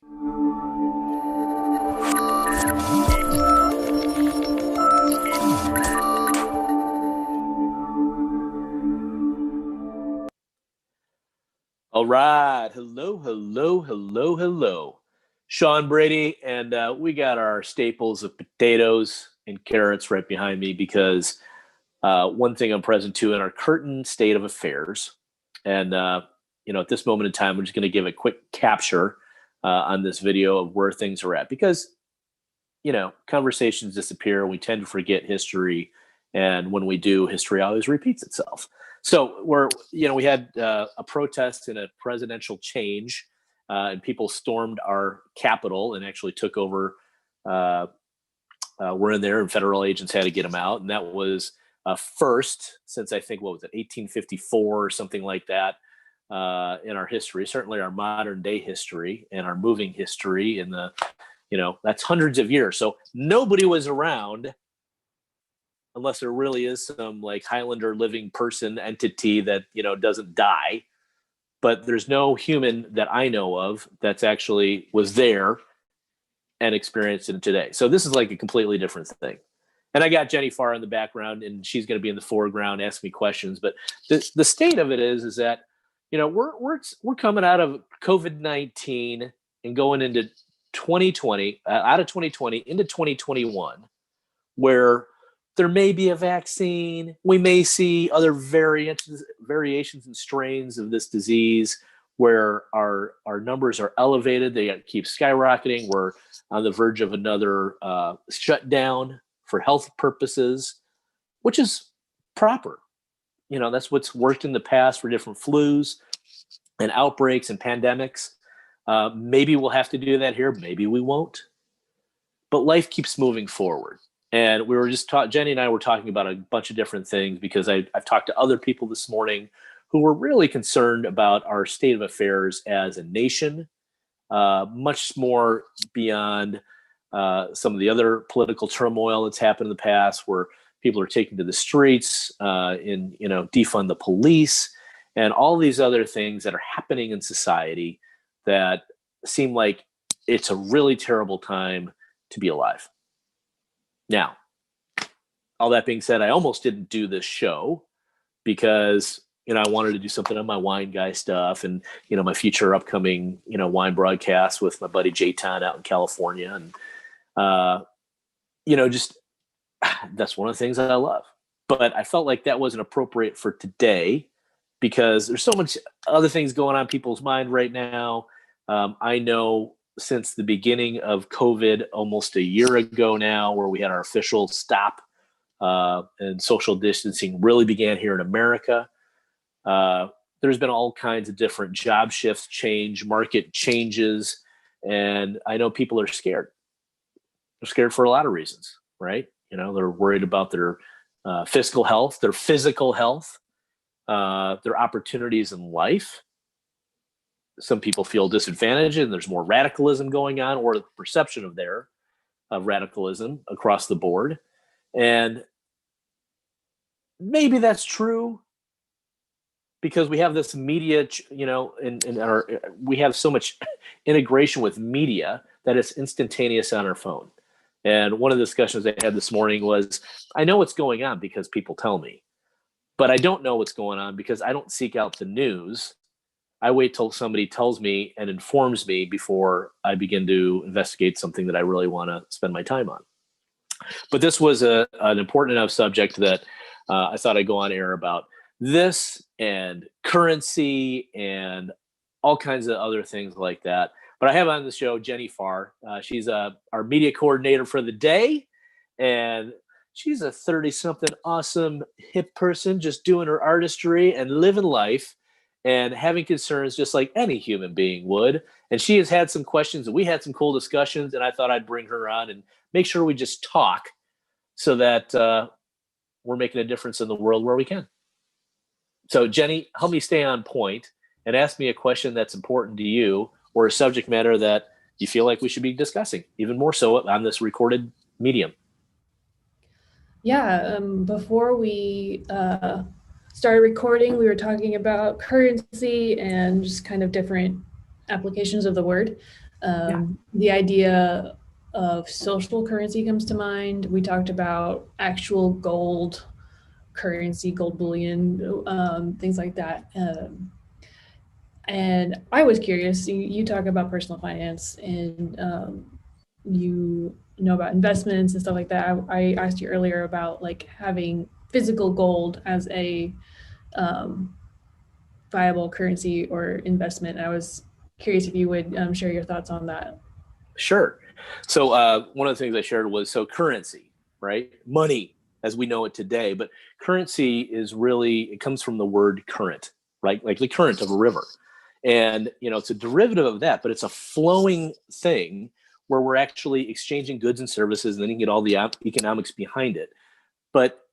All right. Hello, hello, hello, hello. Sean Brady, and we got our staples of potatoes and carrots right behind me because one thing I'm present to in our current state of affairs. And, at this moment in time, we're just going to give a quick capture on this video of where things are at because, conversations disappear. We tend to forget history. And when we do, history always repeats itself. So we had a protest and a presidential change, and people stormed our Capitol and actually took over. We're in there, and federal agents had to get them out, and that was first since I think 1854 or something like that in our history. Certainly, our modern day history and our moving history in the, that's hundreds of years. So nobody was around. Unless there really is some like Highlander living person entity that, doesn't die. But there's no human that I know of that's actually was there and experienced it today. So this is like a completely different thing. And I got Jenny Farr in the background, and she's going to be in the foreground, ask me questions. But the state of it is that, we're coming out of COVID-19 and going into 2020, out of 2020 into 2021, where there may be a vaccine. We may see other variations and strains of this disease where our numbers are elevated. They keep skyrocketing. We're on the verge of another shutdown for health purposes, which is proper. That's what's worked in the past for different flus and outbreaks and pandemics. Maybe we'll have to do that here. Maybe we won't. But life keeps moving forward. And we were just Jenny and I were talking about a bunch of different things because I've talked to other people this morning who were really concerned about our state of affairs as a nation, much more beyond some of the other political turmoil that's happened in the past, where people are taking to the streets in defund the police and all these other things that are happening in society that seem like it's a really terrible time to be alive. Now, all that being said, I almost didn't do this show because, I wanted to do something on my wine guy stuff and, my future upcoming, wine broadcast with my buddy J-Ton out in California. And, just that's one of the things that I love. But I felt like that wasn't appropriate for today because there's so much other things going on in people's mind right now. I know since the beginning of COVID almost a year ago now, where we had our official stop and social distancing really began here in America. There's been all kinds of different job shifts, market changes, and I know people are scared. They're scared for a lot of reasons, right? They're worried about their physical health, their opportunities in life. Some people feel disadvantaged and there's more radicalism going on, or the perception of radicalism across the board. And maybe that's true because we have this media, we have so much integration with media that it's instantaneous on our phone. And one of the discussions I had this morning was, I know what's going on because people tell me, but I don't know what's going on because I don't seek out the news. I wait till somebody tells me and informs me before I begin to investigate something that I really want to spend my time on. But this was an important enough subject that I thought I'd go on air about this and currency and all kinds of other things like that. But I have on the show Jenny Farr. She's our media coordinator for the day. And she's a 30-something awesome hip person just doing her artistry and living life and having concerns just like any human being would. And she has had some questions and we had some cool discussions, and I thought I'd bring her on and make sure we just talk so that we're making a difference in the world where we can. So Jenny, help me stay on point and ask me a question that's important to you or a subject matter that you feel like we should be discussing, even more so on this recorded medium. Yeah, before we started recording, we were talking about currency and just kind of different applications of the word. The idea of social currency comes to mind. We talked about actual gold currency, gold bullion, things like that. And I was curious, you talk about personal finance and you know about investments and stuff like that. I asked you earlier about like having physical gold as a viable currency or investment. I was curious if you would share your thoughts on that. Sure. So one of the things I shared was so currency, right? Money as we know it today, but currency is really, it comes from the word current, right? Like the current of a river. And, it's a derivative of that, but it's a flowing thing where we're actually exchanging goods and services, and then you can get all the economics behind it. But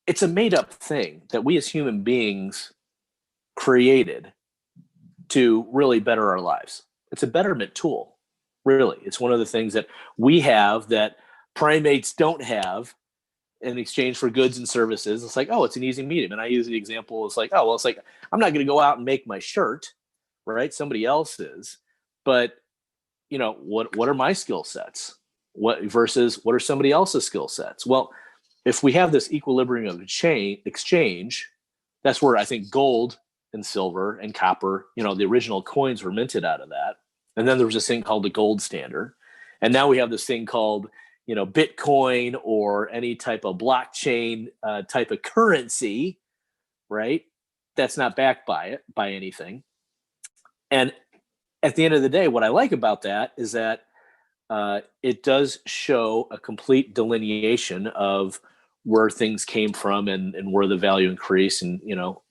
it's a made up thing that we as human beings created to really better our lives. It's a betterment tool, really. It's one of the things that we have that primates don't have in exchange for goods and services. It's like, oh, it's an easy medium. And I use the example, it's like, oh, well, it's like, I'm not going to go out and make my shirt, right? Somebody else is. But, what are my skill sets? What are somebody else's skill sets? Well, if we have this equilibrium of exchange, that's where I think gold and silver and copper, the original coins were minted out of that. And then there was this thing called the gold standard. And now we have this thing called, Bitcoin or any type of blockchain type of currency, right? That's not backed by anything. And at the end of the day, what I like about that is that it does show a complete delineation of where things came from and where the value increased. And,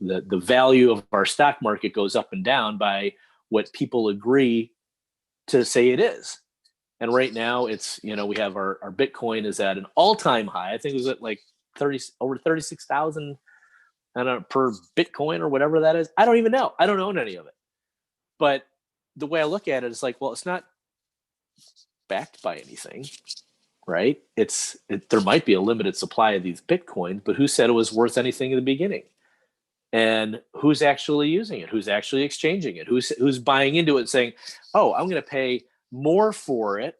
the value of our stock market goes up and down by what people agree to say it is. And right now it's, we have our Bitcoin is at an all-time high. I think it was at like over 36,000 per Bitcoin or whatever that is. I don't even know. I don't own any of it. But the way I look at it is like, well, it's not backed by anything, right? There might be a limited supply of these Bitcoins, but who said it was worth anything in the beginning? And who's actually using it? Who's actually exchanging it? Who's buying into it and saying, oh, I'm going to pay more for it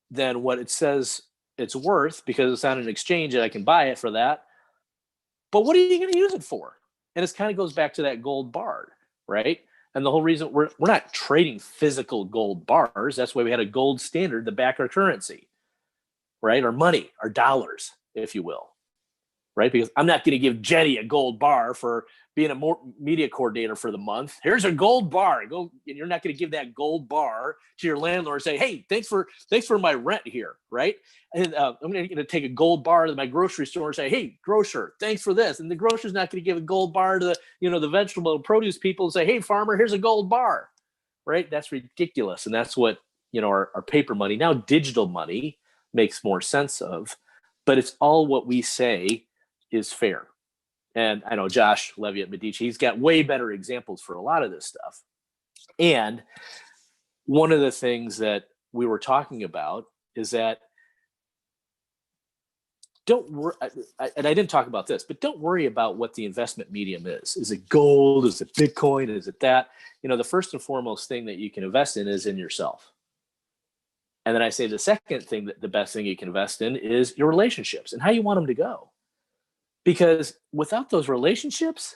than what it says it's worth because it's on an exchange and I can buy it for that. But what are you going to use it for? And it kind of goes back to that gold bar, right? And the whole reason we're not trading physical gold bars. That's why we had a gold standard to back our currency, right? Our money, our dollars, if you will, right? Because I'm not going to give Jenny a gold bar for being a media coordinator for the month. Here's a gold bar. Go, and you're not going to give that gold bar to your landlord and say, "Hey, thanks for my rent here," right? And I'm going to take a gold bar to my grocery store and say, "Hey, grocer, thanks for this." And the grocer's not going to give a gold bar to the vegetable and produce people and say, "Hey, farmer, here's a gold bar," right? That's ridiculous, and that's what our paper money, now digital money, makes more sense of. But it's all what we say is fair. And I know Josh Levy at Medici, he's got way better examples for a lot of this stuff. And one of the things that we were talking about is that don't worry, and I didn't talk about this, but don't worry about what the investment medium is. Is it gold? Is it Bitcoin? Is it that? The first and foremost thing that you can invest in is in yourself. And then I say the second thing, that the best thing you can invest in is your relationships and how you want them to go. Because without those relationships,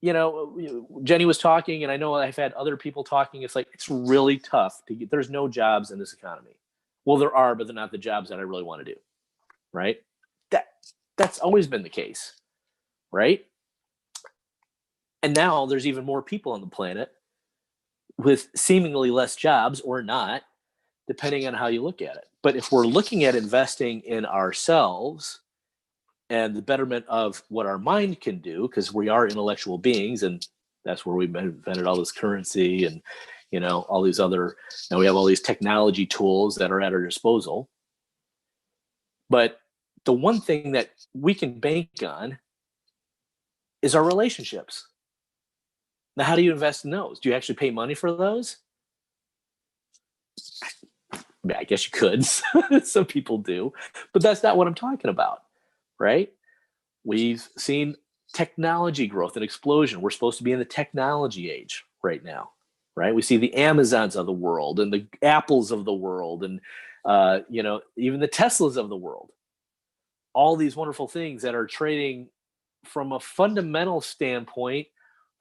Jenny was talking, and I know I've had other people talking. It's like, it's really tough to get, there's no jobs in this economy. Well, there are, but they're not the jobs that I really want to do. Right. That's always been the case. Right. And now there's even more people on the planet with seemingly less jobs or not, depending on how you look at it. But if we're looking at investing in ourselves and the betterment of what our mind can do, because we are intellectual beings, and that's where we invented all this currency and, all these other, now we have all these technology tools that are at our disposal. But the one thing that we can bank on is our relationships. Now, how do you invest in those? Do you actually pay money for those? I guess you could. Some people do, but that's not what I'm talking about. Right? We've seen technology growth and explosion. We're supposed to be in the technology age right now, right? We see the Amazons of the world and the Apples of the world and, even the Teslas of the world. All these wonderful things that are trading from a fundamental standpoint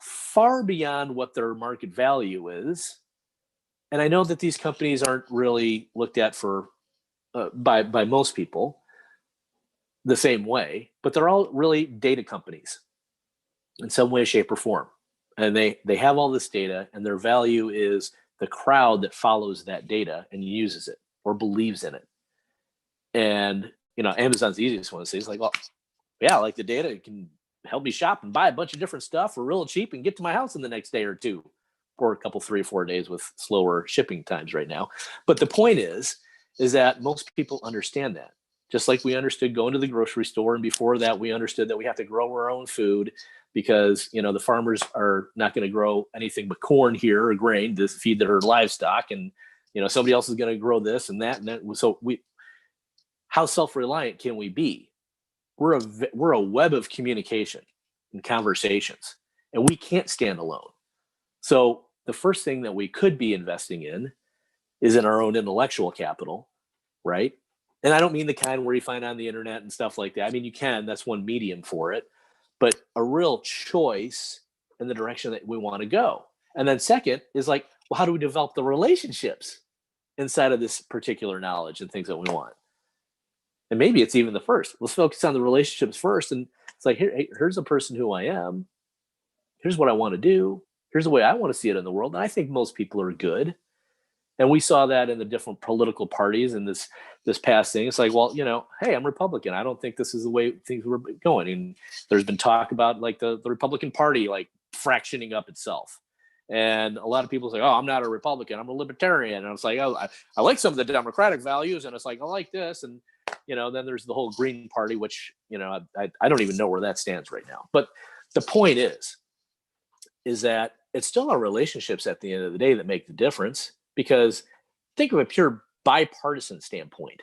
far beyond what their market value is. And I know that these companies aren't really looked at for by most people the same way, but they're all really data companies in some way, shape, or form. And they have all this data, and their value is the crowd that follows that data and uses it or believes in it. And Amazon's the easiest one to say. It's like, well, yeah, like the data, it can help me shop and buy a bunch of different stuff for real cheap and get to my house in the next day or two, or a couple, 3 or 4 days with slower shipping times right now. But the point is that most people understand that. Just like we understood going to the grocery store, and before that, we understood that we have to grow our own food because the farmers are not going to grow anything but corn here or grain to feed their livestock, and somebody else is going to grow this and that and that. So how self-reliant can we be? We're a web of communication and conversations, and we can't stand alone. So the first thing that we could be investing in is in our own intellectual capital, right? And I don't mean the kind where you find on the internet and stuff like that. I mean, you can, that's one medium for it, but a real choice in the direction that we want to go. And then second is like, well, how do we develop the relationships inside of this particular knowledge and things that we want? And maybe it's even the first. Let's focus on the relationships first. And it's like, here's a person who I am. Here's what I want to do. Here's the way I want to see it in the world. And I think most people are good. And we saw that in the different political parties in this past thing. It's like, well, hey, I'm Republican. I don't think this is the way things were going. And there's been talk about like the Republican Party like fractioning up itself. And a lot of people say, oh, I'm not a Republican, I'm a libertarian. And I was like, oh, I like some of the Democratic values. And it's like, I like this. And, then there's the whole Green Party, which, I don't even know where that stands right now. But the point is that it's still our relationships at the end of the day that make the difference. Because think of a pure bipartisan standpoint.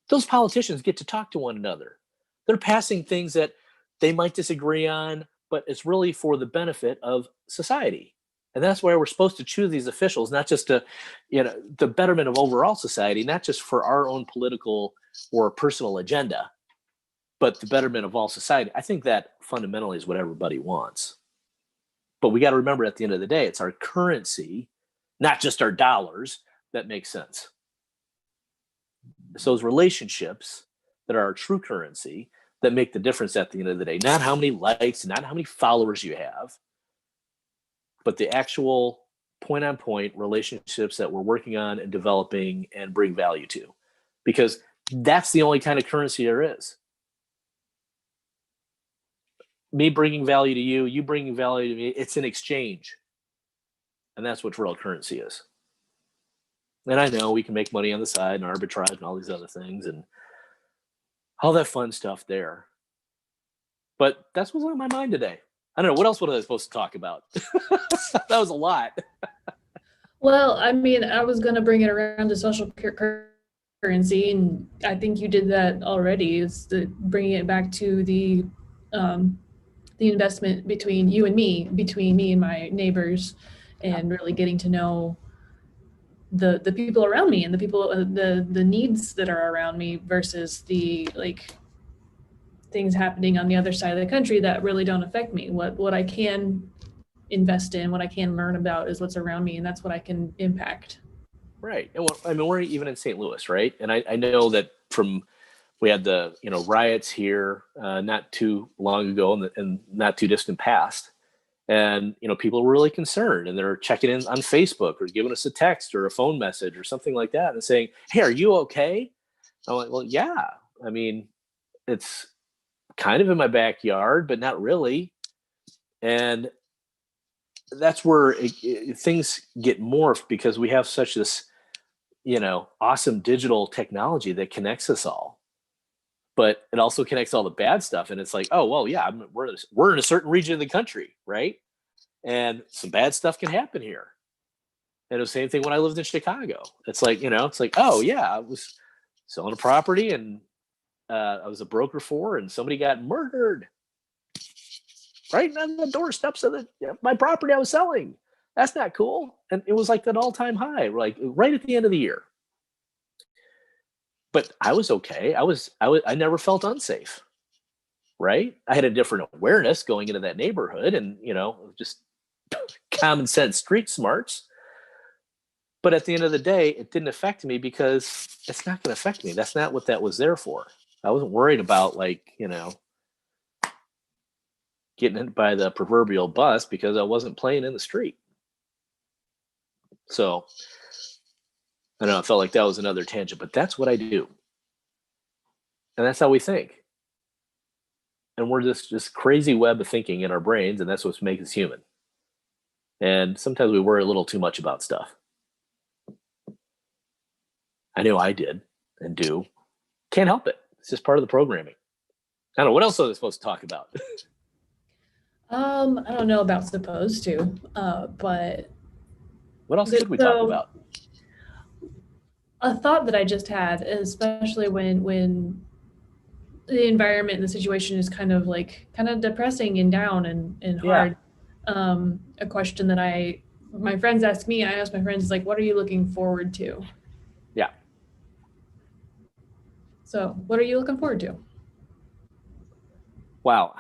Those politicians get to talk to one another. They're passing things that they might disagree on, but it's really for the benefit of society. And that's why we're supposed to choose these officials, not just to, the betterment of overall society, not just for our own political or personal agenda, but the betterment of all society. I think that fundamentally is what everybody wants. But we got to remember at the end of the day, it's our currency, not just our dollars, that makes sense. So those relationships that are our true currency that make the difference at the end of the day, not how many likes, not how many followers you have, but the actual point-on-point relationships that we're working on and developing and bring value to. Because that's the only kind of currency there is. Me bringing value to you, you bringing value to me, it's an exchange. And that's what real currency is. And I know we can make money on the side and arbitrage and all these other things and all that fun stuff there. But that's what's on my mind today. I don't know. What else was I supposed to talk about? That was a lot. Well, I mean, I was going to bring it around to social currency, and I think you did that already, is bringing it back to the investment between you and me, between me and my neighbors, and really getting to know the people around me and the people, the needs that are around me versus the like things happening on the other side of the country that really don't affect me. What I can invest in, what I can learn about is what's around me, and that's what I can impact. Right. And I mean, we're even in St. Louis, right? And I know that we had the riots here not too long ago and not too distant past. And, people were really concerned, and they're checking in on Facebook or giving us a text or a phone message or something like that and saying, hey, are you okay? I'm like, well, yeah. I mean, it's kind of in my backyard, but not really. And that's where things get morphed because we have such this, awesome digital technology that connects us all. But it also connects all the bad stuff. And it's like, oh, well, yeah, we're in a certain region of the country, right? And some bad stuff can happen here. And it was the same thing when I lived in Chicago. It's like, oh, yeah, I was selling a property and I was a broker for, and somebody got murdered right on the doorsteps of my property I was selling. That's not cool. And it was like an all-time high, like right at the end of the year. But I was okay. I never felt unsafe. Right? I had a different awareness going into that neighborhood, and just common sense street smarts. But at the end of the day, it didn't affect me because it's not going to affect me. That's not what that was there for. I wasn't worried about getting hit by the proverbial bus because I wasn't playing in the street. So I don't know, I felt like that was another tangent, but that's what I do. And that's how we think. And we're this crazy web of thinking in our brains, and that's what makes us human. And sometimes we worry a little too much about stuff. I know I did and do. Can't help it. It's just part of the programming. I don't know. What else are they supposed to talk about? I don't know about supposed to, but What else should we talk about? A thought that I just had, especially when the environment and the situation is kind of depressing and down and hard. Yeah. A question that my friends ask me, I ask my friends, is like, what are you looking forward to? Yeah. So what are you looking forward to? Wow.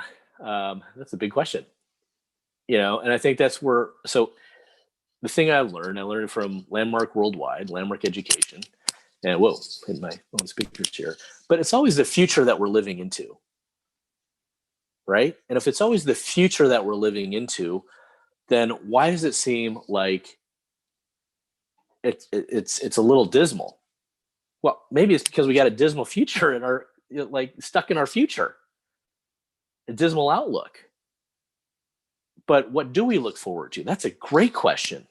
That's a big question. And I think that's where, so the thing I learned from Landmark Worldwide, Landmark Education, and whoa, hit my own speakers here. But it's always the future that we're living into, right? And if it's always the future that we're living into, then why does it seem like it's a little dismal? Well, maybe it's because we got a dismal future in our stuck in our future, a dismal outlook. But what do we look forward to? That's a great question.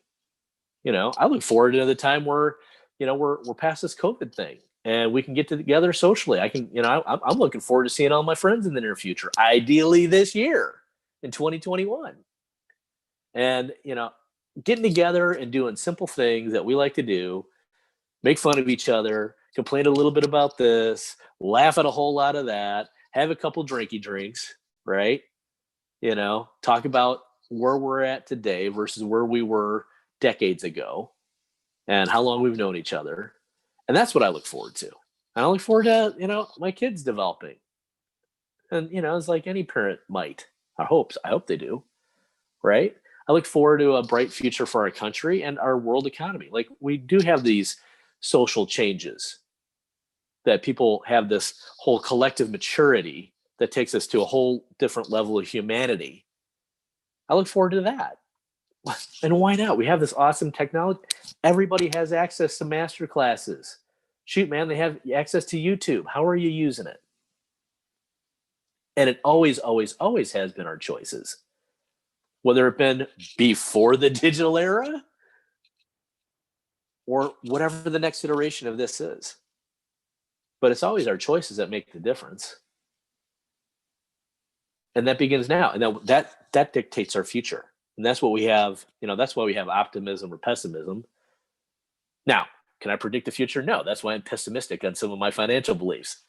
I look forward to the time where we're past this COVID thing and we can get together socially. I'm looking forward to seeing all my friends in the near future, ideally this year in 2021. And, getting together and doing simple things that we like to do, make fun of each other, complain a little bit about this, laugh at a whole lot of that, have a couple drinky drinks, right? Talk about where we're at today versus where we were decades ago and how long we've known each other. And that's what I look forward to. And I look forward to, my kids developing. And, it's like any parent might. I hope they do. Right? I look forward to a bright future for our country and our world economy. Like, we do have these social changes that people have this whole collective maturity that takes us to a whole different level of humanity. I look forward to that. And why not? We have this awesome technology. Everybody has access to master classes. Shoot, man, they have access to YouTube. How are you using it? And it always, always, always has been our choices. Whether it been before the digital era or whatever the next iteration of this is. But it's always our choices that make the difference. And that begins now. And that dictates our future. And that's what we have, that's why we have optimism or pessimism. Now, can I predict the future? No, that's why I'm pessimistic on some of my financial beliefs.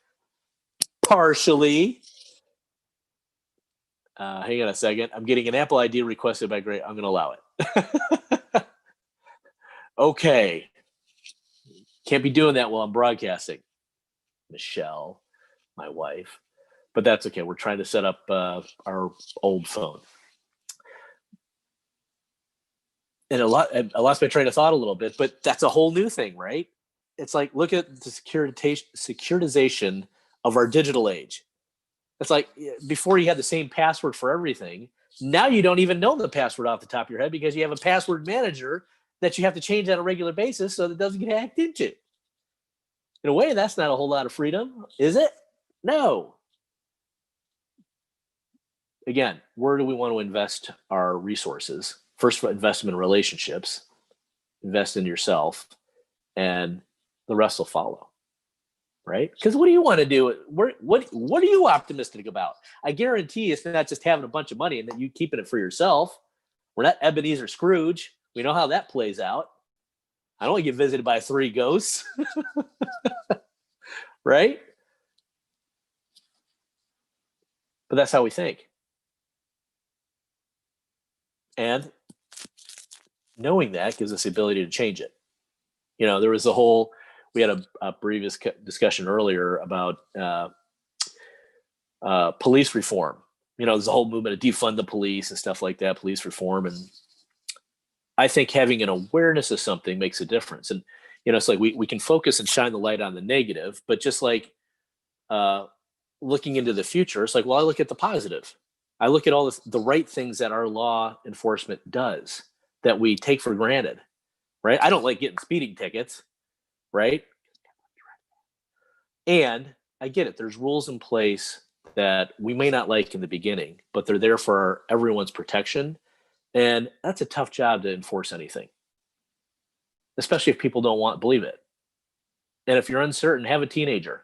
Partially. Hang on a second. I'm getting an Apple ID requested by Gray. I'm going to allow it. Okay. Can't be doing that while I'm broadcasting. Michelle, my wife. But that's okay. We're trying to set up our old phone. And I lost my train of thought a little bit, but that's a whole new thing, right? It's like, look at the securitization of our digital age. It's like, before you had the same password for everything. Now you don't even know the password off the top of your head because you have a password manager that you have to change on a regular basis so that it doesn't get hacked into. In a way, that's not a whole lot of freedom, is it? No. Again, where do we want to invest our resources? First, invest in relationships, invest in yourself, and the rest will follow. Right? Because what do you want to do? What are you optimistic about? I guarantee it's not just having a bunch of money and then you keeping it for yourself. We're not Ebenezer Scrooge. We know how that plays out. I don't want to get visited by 3 ghosts. Right? But that's how we think. And knowing that gives us the ability to change it. There was we had a previous discussion earlier about police reform. There's a whole movement to defund the police and stuff like that, police reform. And I think having an awareness of something makes a difference. And, it's like we can focus and shine the light on the negative, but just like looking into the future, it's like, well, I look at the positive. I look at all the right things that our law enforcement does that we take for granted, right? I don't like getting speeding tickets, right? And I get it. There's rules in place that we may not like in the beginning, but they're there for everyone's protection. And that's a tough job to enforce anything, especially if people don't believe it. And if you're uncertain, have a teenager.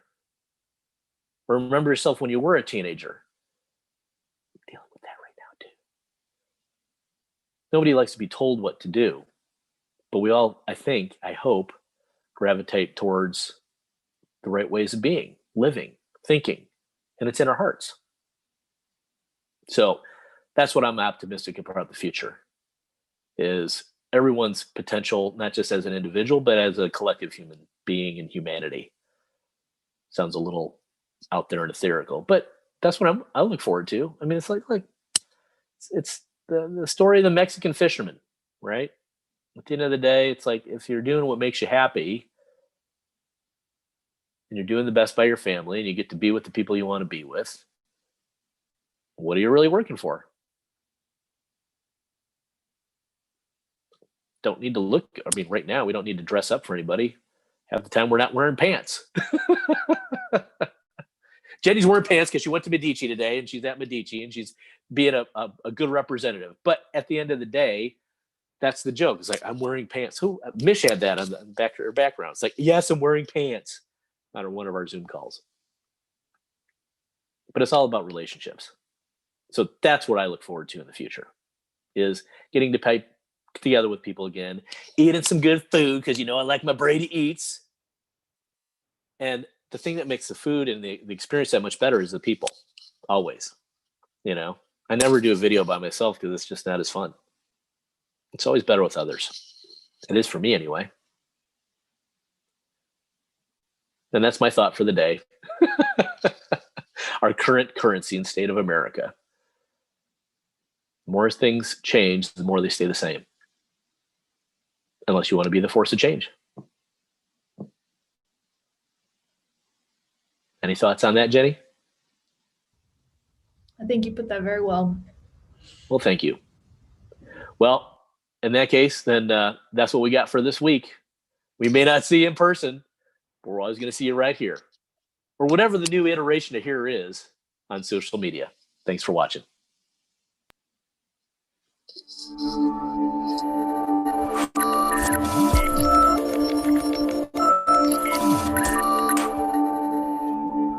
Remember yourself when you were a teenager. I'm dealing with that right now too. Nobody likes to be told what to do, but we all, I hope, gravitate towards the right ways of being, living, thinking, and it's in our hearts. So that's what I'm optimistic about the future, is everyone's potential, not just as an individual, but as a collective human being and humanity. Sounds a little out there and ethereal, but that's what I look forward to. I mean, it's like it's the story of the Mexican fisherman, right? At the end of the day, it's like, if you're doing what makes you happy and you're doing the best by your family and you get to be with the people you want to be with, what are you really working for? Don't need to look. I mean, right now we don't need to dress up for anybody. Half the time we're not wearing pants. Jenny's wearing pants because she went to Medici today and she's at Medici and she's being a good representative. But at the end of the day, that's the joke. It's like, I'm wearing pants. Who? Mish had that on the back of her background. It's like, yes, I'm wearing pants on one of our Zoom calls. But it's all about relationships. So that's what I look forward to in the future, is getting to pipe together with people again, eating some good food, because I like my Brady eats. And the thing that makes the food and the experience that much better is the people, always. I never do a video by myself because it's just not as fun. It's always better with others. It is for me anyway. And that's my thought for the day. Our current currency and state of America. The more things change, the more they stay the same. Unless you want to be the force of change. Any thoughts on that, Jenny? I think you put that very well. Well, thank you. Well, in that case, then that's what we got for this week. We may not see you in person, but we're always going to see you right here, or whatever the new iteration of here is on social media. Thanks for watching.